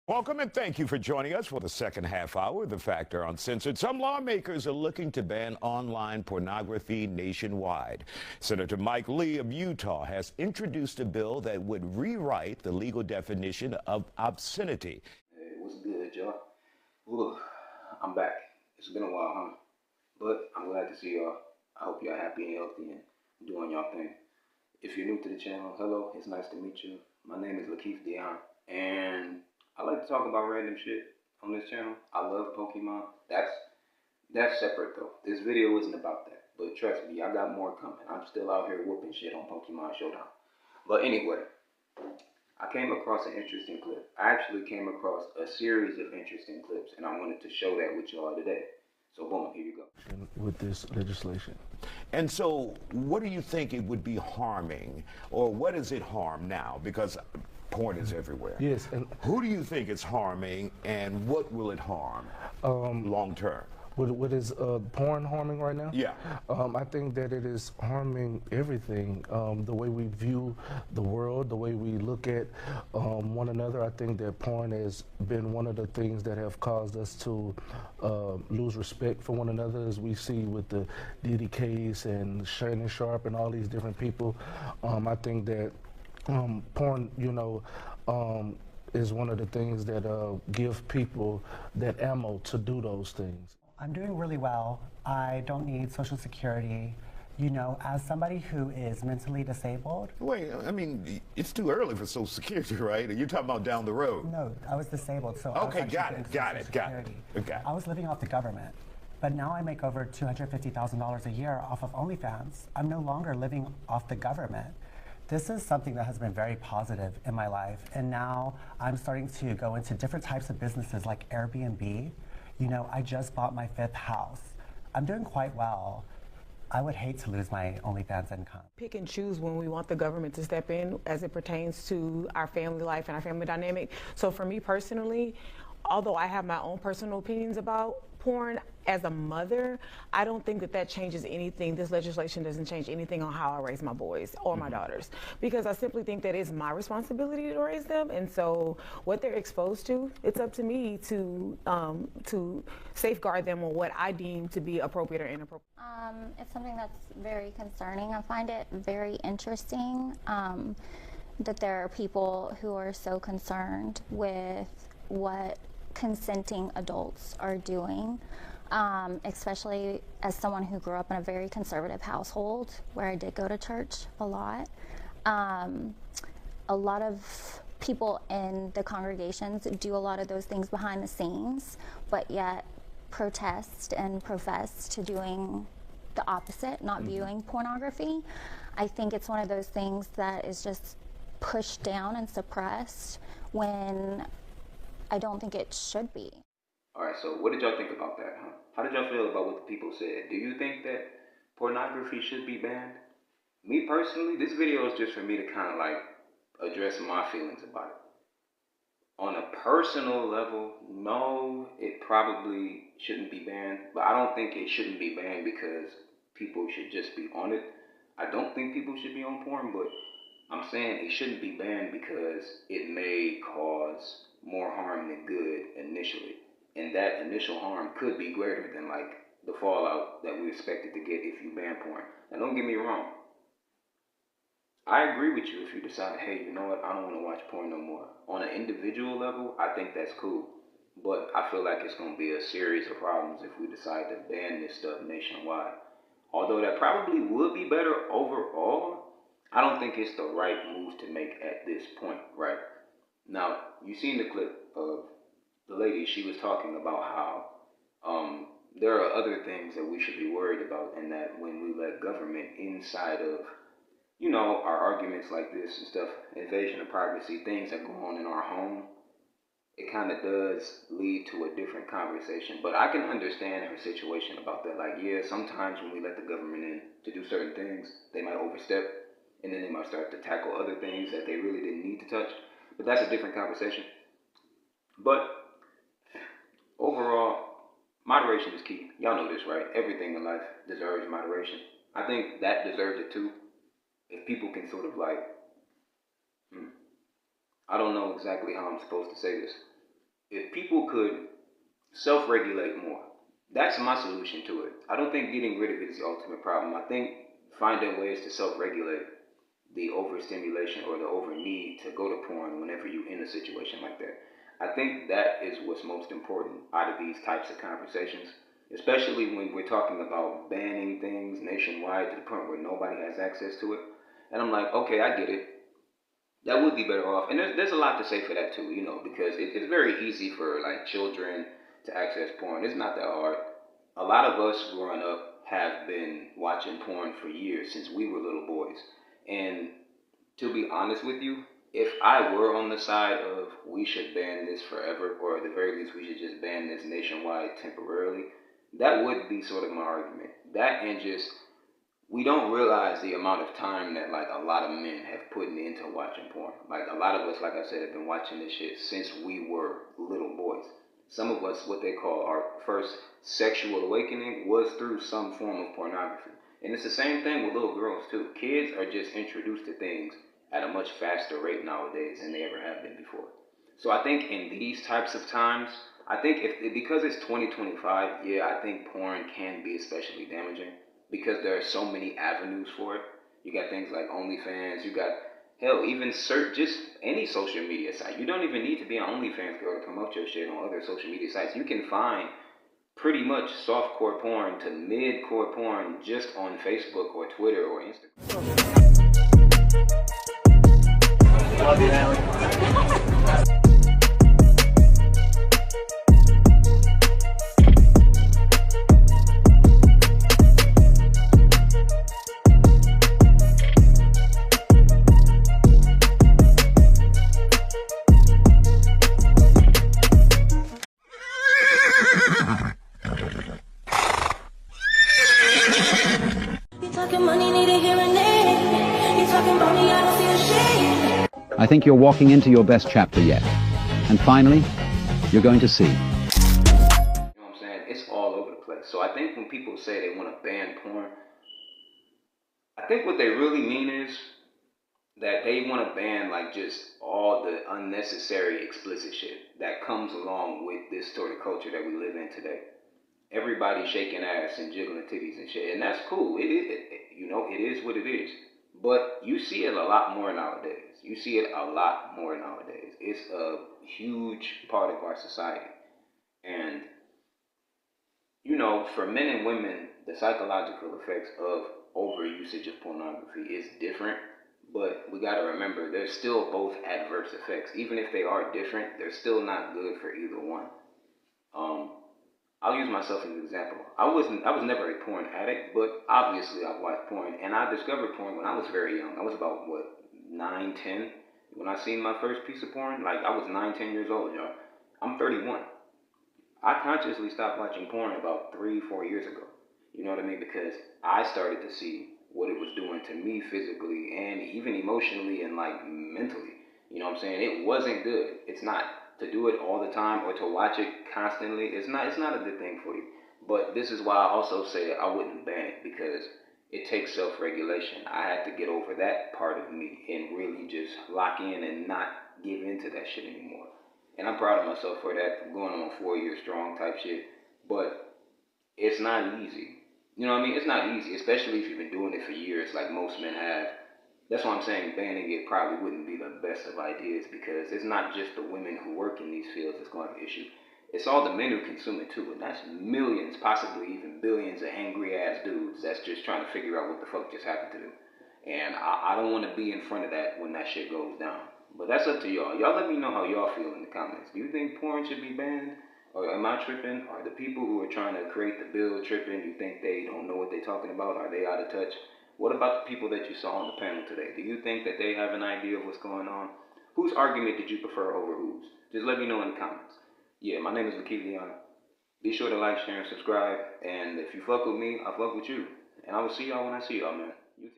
Welcome and thank you for joining us for the second half hour of The Factor Uncensored. Some lawmakers are looking to ban online pornography nationwide. Senator Mike Lee of Utah has introduced a bill that would rewrite the legal definition of obscenity. Hey, what's good, y'all? Look, I'm back. It's been a while, huh? But I'm glad to see y'all. I hope y'all happy and healthy and doing y'all thing. If you're new to the channel, hello, it's nice to meet you. My name is Lakeith Dion, and I like to talk about random shit on this channel. I love Pokemon. That's separate though. This video isn't about that. But trust me, I got more coming. I'm still out here whooping shit on Pokemon Showdown. But anyway, I came across an interesting clip. I actually came across a series of interesting clips, and I wanted to show that with y'all today. So boom, here you go. With this legislation. And so, what do you think it would be harming, or what does it harm now? Because porn is everywhere. Yes. And who do you think it's harming, and what will it harm long term? What is porn harming right now? Yeah. I think that it is harming everything. The way we view the world, the way we look at one another. I think that porn has been one of the things that have caused us to lose respect for one another, as we see with the Diddy case and Shannon Sharp and all these different people. I think that porn, is one of the things that give people that ammo to do those things. I'm doing really well. I don't need Social Security. You know, as somebody who is mentally disabled. Wait, I mean, it's too early for Social Security, right? You're talking about down the road. No, I was disabled, so okay, I was got it. Okay. I was living off the government, but now I make over $250,000 a year off of OnlyFans. I'm no longer living off the government. This is something that has been very positive in my life, and now I'm starting to go into different types of businesses like Airbnb. You know, I just bought my 5th house. I'm doing quite well. I would hate to lose my OnlyFans income. Pick and choose when we want the government to step in as it pertains to our family life and our family dynamic. So for me personally, although I have my own personal opinions about porn, as a mother, I don't think that that changes anything. This legislation doesn't change anything on how I raise my boys or my daughters, because I simply think that it's my responsibility to raise them. And so what they're exposed to, it's up to me to safeguard them on what I deem to be appropriate or inappropriate. It's something that's very concerning. I find it very interesting that there are people who are so concerned with what consenting adults are doing, especially as someone who grew up in a very conservative household where I did go to church a lot. A lot of people in the congregations do a lot of those things behind the scenes, but yet protest and profess to doing the opposite, not viewing pornography. I think it's one of those things that is just pushed down and suppressed when I don't think it should be. All right, so what did y'all think about that, huh? How did y'all feel about what the people said? Do you think that pornography should be banned? Me personally, this video is just for me to kind of like address my feelings about it. On a personal level, no, it probably shouldn't be banned, but I don't think it shouldn't be banned because people should just be on it. I don't think people should be on porn, but I'm saying it shouldn't be banned because it may cause more harm than good initially. And that initial harm could be greater than like the fallout that we expected to get if you ban porn. Now don't get me wrong. I agree with you if you decide, hey, you know what, I don't want to watch porn no more. On an individual level, I think that's cool. But I feel like it's going to be a series of problems if we decide to ban this stuff nationwide. Although that probably would be better overall, I don't think it's the right move to make at this point, right? Now, you seen the clip of the lady. She was talking about how there are other things that we should be worried about, and that when we let government inside of, you know, our arguments like this and stuff, invasion of privacy, things that go on in our home, it kind of does lead to a different conversation. But I can understand her situation about that. Like, yeah, sometimes when we let the government in to do certain things, they might overstep, and then they might start to tackle other things that they really didn't need to touch. But that's a different conversation. But overall, moderation is key. Y'all know this, right? Everything in life deserves moderation. I think that deserves it too. If people can sort of like, I don't know exactly how I'm supposed to say this, if people could self-regulate more, that's my solution to it. I don't think getting rid of it is the ultimate problem. I think finding ways to self-regulate the overstimulation or the over need to go to porn whenever you're in a situation like that. I think that is what's most important out of these types of conversations, especially when we're talking about banning things nationwide to the point where nobody has access to it. And I'm like, okay, I get it. That would be better off. And there's a lot to say for that too, because it's very easy for like children to access porn. It's not that hard. A lot of us growing up have been watching porn for years, since we were little boys. And to be honest with you, if I were on the side of we should ban this forever, or at the very least we should just ban this nationwide temporarily, that would be sort of my argument. That, and just, we don't realize the amount of time that like a lot of men have put into watching porn. Like a lot of us, like I said, have been watching this shit since we were little boys. Some of us, what they call our first sexual awakening, was through some form of pornography. And it's the same thing with little girls too. Kids are just introduced to things at a much faster rate nowadays than they ever have been before. So I think in these types of times, I think because it's 2025, yeah, I think porn can be especially damaging because there are so many avenues for it. You got things like OnlyFans, you got, hell, even just any social media site. You don't even need to be on OnlyFans, girl, to promote your shit on other social media sites. You can find pretty much softcore porn to mid-core porn just on Facebook or Twitter or Instagram. Love you, Allie. I think you're walking into your best chapter yet. And finally, you're going to see. You know what I'm saying? It's all over the place. So I think when people say they want to ban porn, I think what they really mean is that they want to ban like just all the unnecessary explicit shit that comes along with this sort of culture that we live in today. Everybody shaking ass and jiggling titties and shit, and that's cool. It is what it is. But you see it a lot more nowadays. It's a huge part of our society. And, for men and women, the psychological effects of overusage of pornography is different. But we got to remember, there's still both adverse effects. Even if they are different, they're still not good for either one. I'll use myself as an example. I was never a porn addict, but obviously I watched porn, and I discovered porn when I was very young. I was about 9, 10 when I seen my first piece of porn. Like I was 9, 10 years old, y'all. I'm 31. I consciously stopped watching porn about 3, 4 years ago. You know what I mean? Because I started to see what it was doing to me physically and even emotionally and like mentally. You know what I'm saying? It wasn't good. It's not. To do it all the time or to watch it constantly, it's not a good thing for you. But this is why I also say I wouldn't ban it, because it takes self-regulation. I had to get over that part of me and really just lock in and not give into that shit anymore. And I'm proud of myself for that, going on 4 years strong type shit. But it's not easy. You know what I mean? It's not easy, especially if you've been doing it for years like most men have. That's why I'm saying banning it probably wouldn't be the best of ideas, because it's not just the women who work in these fields that's going to have an issue. It's all the men who consume it too, and that's millions, possibly even billions of angry ass dudes that's just trying to figure out what the fuck just happened to them. And I don't want to be in front of that when that shit goes down. But that's up to y'all. Y'all let me know how y'all feel in the comments. Do you think porn should be banned? Or am I tripping? Are the people who are trying to create the bill tripping? You think they don't know what they're talking about? Are they out of touch? What about the people that you saw on the panel today? Do you think that they have an idea of what's going on? Whose argument did you prefer over whose? Just let me know in the comments. Yeah, my name is Lakevion. Be sure to like, share, and subscribe. And if you fuck with me, I fuck with you. And I will see y'all when I see y'all, man. You